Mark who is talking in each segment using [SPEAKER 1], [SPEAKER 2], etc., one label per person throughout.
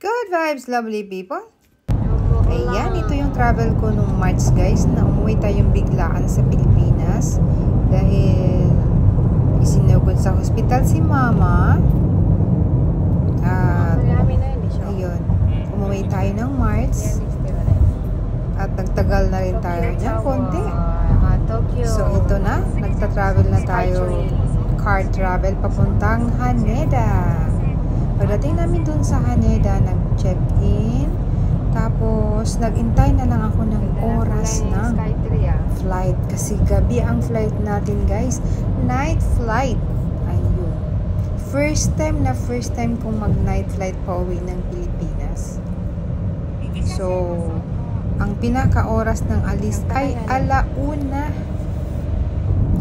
[SPEAKER 1] Good vibes, lovely people. Ayan, ito yung travel ko nung March guys, na umuwi tayong biglaan sa Pilipinas dahil isinugod sa hospital si mama. At ayun, umuwi tayo ng March at nagtagal na rin tayo ng konti. So ito na, nagta-travel na tayo, car travel papuntang Haneda. Pagdating namin dun sa Haneda, nag-check-in. Tapos, nag-intay na lang ako ng oras ng flight. Kasi gabi ang flight natin, guys. Night flight. Ayun. First time kong mag-night flight pa uwi ng Pilipinas. So, ang pinaka-oras ng alis ay alauna.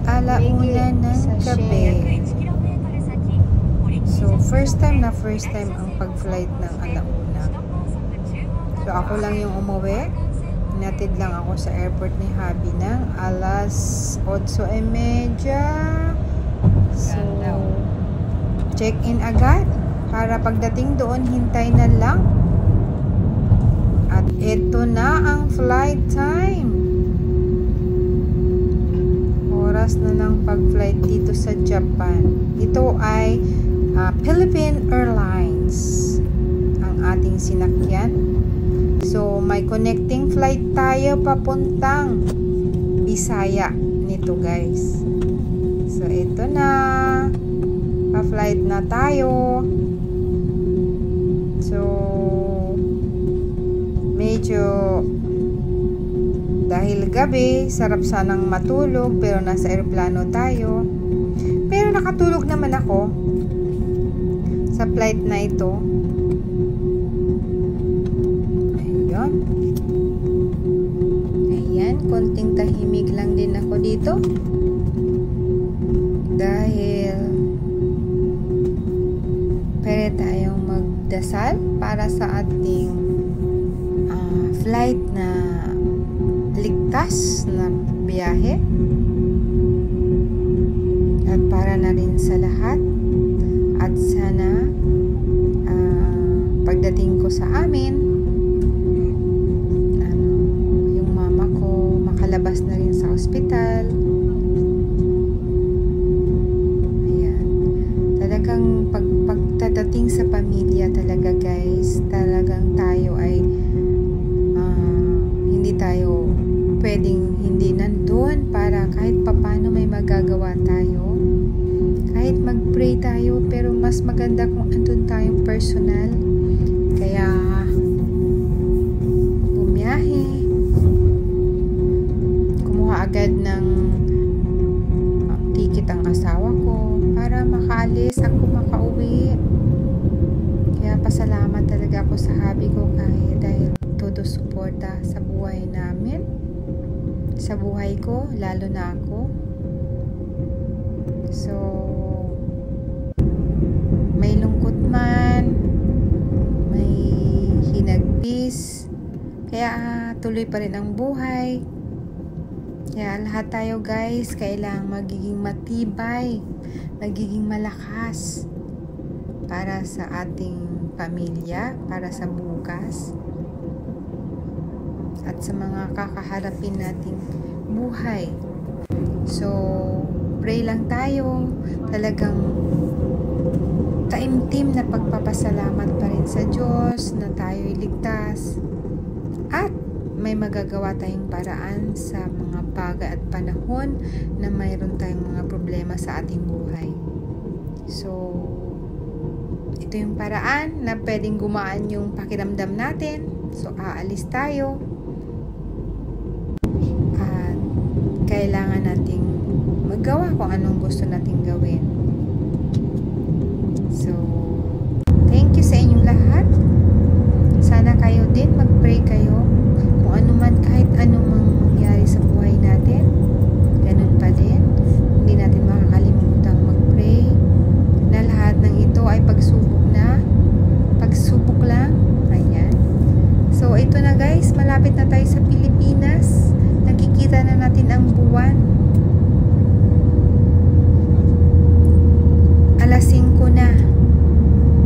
[SPEAKER 1] Alauna ng gabi. So, first time ang pag-flight ng alauna. So, ako lang yung umuwi. Hinatid lang ako sa airport ni Habi ng alas 8:30. So, check-in agad. Para pagdating doon, hintay na lang. At ito na ang flight time. Oras na ng pag-flight dito sa Japan. Ito ay Philippine Airlines ang ating sinakyan. So, may connecting flight tayo papuntang Bisaya nito guys. So, ito na. Pa-flight na tayo. So, medyo dahil gabi, sarap sanang matulog pero nasa aeroplano tayo. Pero nakatulog naman ako sa flight na ito. Ayan, konting tahimik lang din ako dito dahil pwede tayong magdasal para sa ating flight na ligtas na biyahe at para na rin sa lahat at sana pagdating ko sa amin labas na rin sa ospital. Ayan. Talagang pagtatating sa pamilya talaga guys, talagang tayo ay hindi tayo pwedeng hindi nandun para kahit papano may magagawa tayo. Kahit mag-pray tayo, pero mas maganda kung andun tayong personal. Kaya bumiyahe agad ng ticket ang asawa ko para makaalis ako, makauwi. Kaya pasalamat talaga ako sa hubby ko dahil todo suporta sa buhay namin, sa buhay ko, lalo na ako. So, may lungkot man, may hinagpis, kaya tuloy pa rin ang buhay. Kaya lahat tayo guys, kailangang magiging matibay, magiging malakas para sa ating pamilya, para sa bukas, at sa mga kakaharapin nating buhay. So, pray lang tayo, talagang taimtim na pagpapasalamat pa rin sa Diyos na tayo'y ligtas at may magagawa tayong paraan sa mga bagay at panahon na mayroon tayong mga problema sa ating buhay. So, ito yung paraan na pwedeng gumaan yung pakiramdam natin. So, aalis tayo. At kailangan nating magawa kung anong gusto nating gawin. So, thank you sa inyong lahat. Sana kayo din, mag-pray kayo. Kung ano man, kahit anumang mangyari sa buhay natin, ganun pa din. Hindi natin makakalimutang mag-pray na lahat ng ito ay pagsubok lang. Ayan. So, ito na guys, malapit na tayo sa Pilipinas. Nakikita na natin ang buwan. Alas 5 na.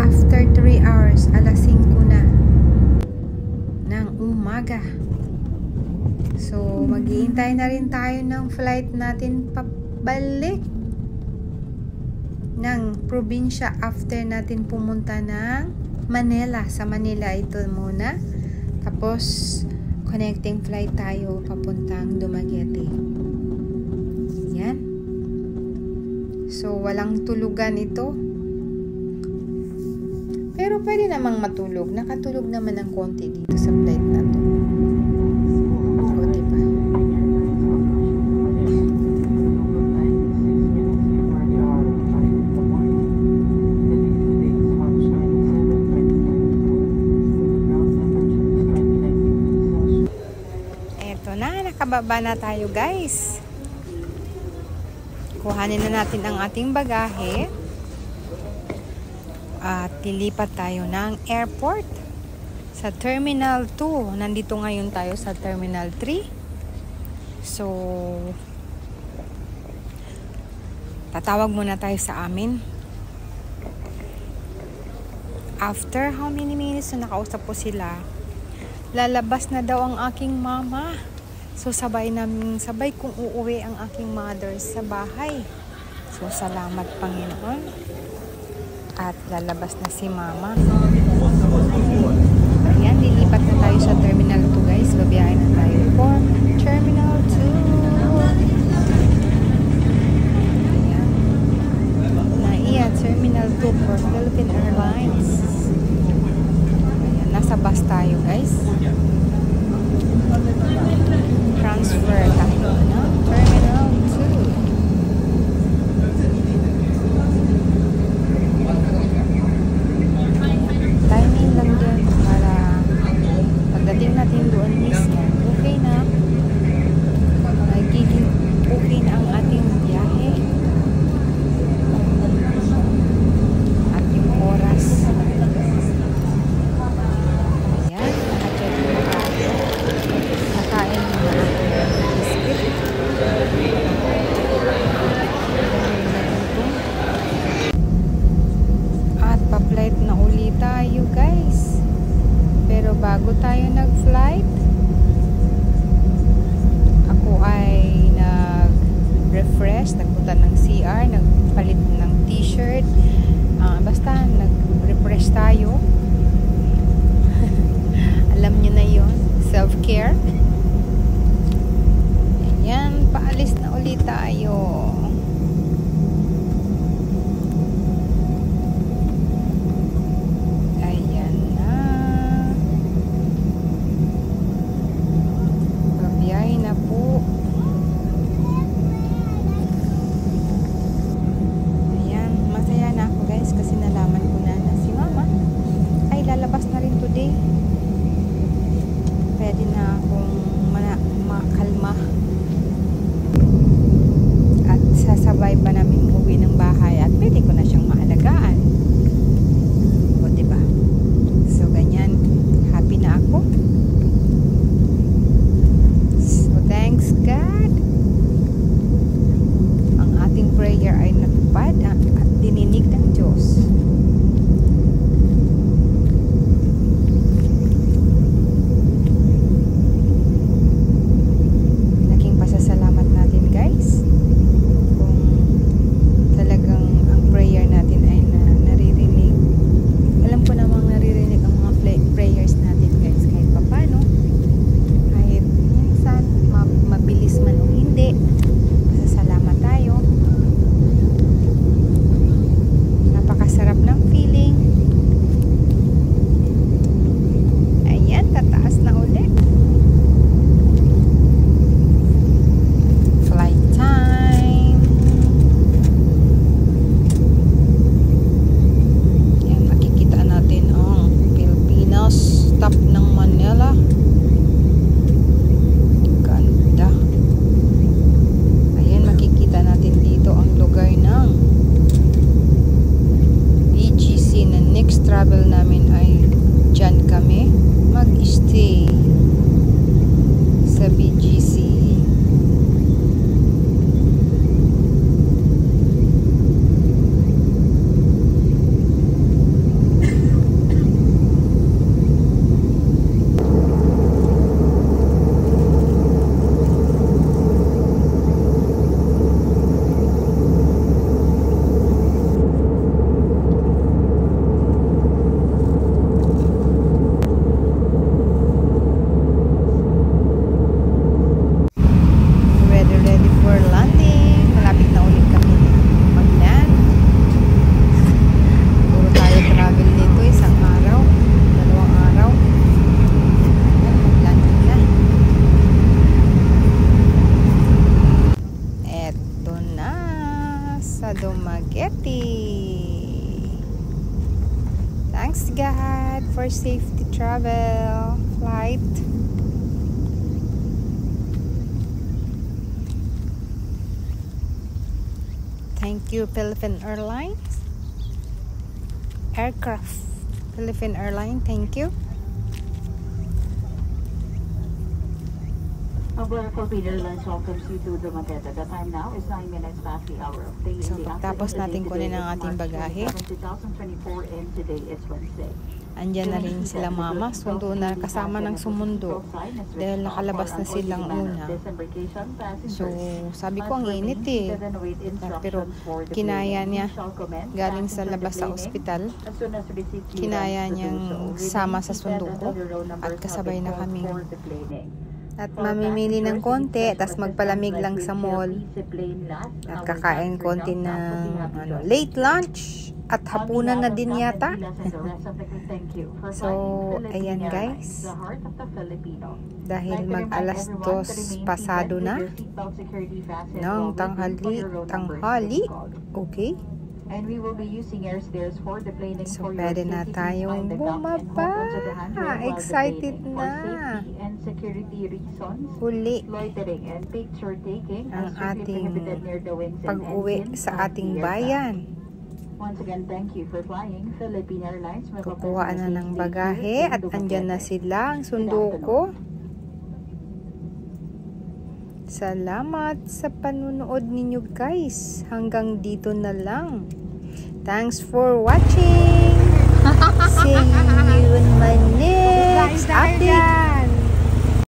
[SPEAKER 1] After 3 hours, alas 5 na. umaga. So, mag-iintay na rin tayo ng flight natin pabalik ng probinsya after natin pumunta ng Manila. Sa Manila ito muna. Tapos, connecting flight tayo papuntang Dumaguete. Yan. So, walang tulugan ito. Pero pwede namang matulog. Nakatulog naman ng konti dito sa flight na to. O, diba? Eto na, nakababa na tayo guys. Kuhanin na natin ang ating bagahe. At lilipat tayo ng airport sa Terminal 2. Nandito ngayon tayo sa Terminal 3. So, tatawag muna tayo sa amin. After how many minutes na nakausap po sila, lalabas na daw ang aking mama. So, sabay kong uuwi ang aking mother sa bahay. So, salamat Panginoon. At lalabas na si mama. Ayan, lilipat na tayo sa Terminal 2 guys. Babiyahin na tayo for Terminal 2. Ayan. NAIA Terminal 2 for Philippine Airlines. Ayan, nasa bus tayo guys. Transfer tayo na Terminal 2. Timing lang din para pagdating natin doon mismo, okay na. Magiging okay na ang ating biyahe. At yung oras. Ayan, naka-check na tayo. Nakain mo na ang biscuit. At pa-flight na uli tayo guys. Pero bago tayo nag-flight, ako ay nag-refresh, nagpunta ng CR, nagpalit ng t-shirt, basta nag-refresh tayo. Alam nyo na yon, self-care. Ayan, paalis na uli tayo. God for safety travel flight. Thank you, Philippine Airlines. Aircraft. Philippine Airlines, thank you.
[SPEAKER 2] Philippine Airlines welcomes you to Dumaguete. The time now is 9 minutes past the hour of day.
[SPEAKER 1] So, pagtapos natin kunin ang ating bagahe,
[SPEAKER 2] 2024 and today is Wednesday.
[SPEAKER 1] andyan na rin sila mama, sundo na kasama ng sumundo dahil nakalabas na silang una. So, sabi ko ang init eh. Pero kinaya niya, galing sa labas sa ospital, kinaya niyang sama sa sundo ko at kasabay na kami. At mamimili ng konti, tas magpalamig lang sa mall. At kakain konti ng late lunch. At hapunan na din yata. So, ayan guys. Dahil mag-alas 2 pasado na ng tanghali. Okay.
[SPEAKER 2] And we will be using airstairs for the plane.
[SPEAKER 1] So, pwede na tayong bumaba. Excited na.
[SPEAKER 2] And security reasons.
[SPEAKER 1] Huli
[SPEAKER 2] Loitering and picture taking
[SPEAKER 1] ang ating pag-uwi sa ating bayan.
[SPEAKER 2] Once again, thank you for flying Philippine Airlines.
[SPEAKER 1] Kukuha na ng bagahe at andyan na sila, ang sundo ko. Salamat sa panunood ninyo guys. Hanggang dito na lang. Thanks for watching. See you in my next update.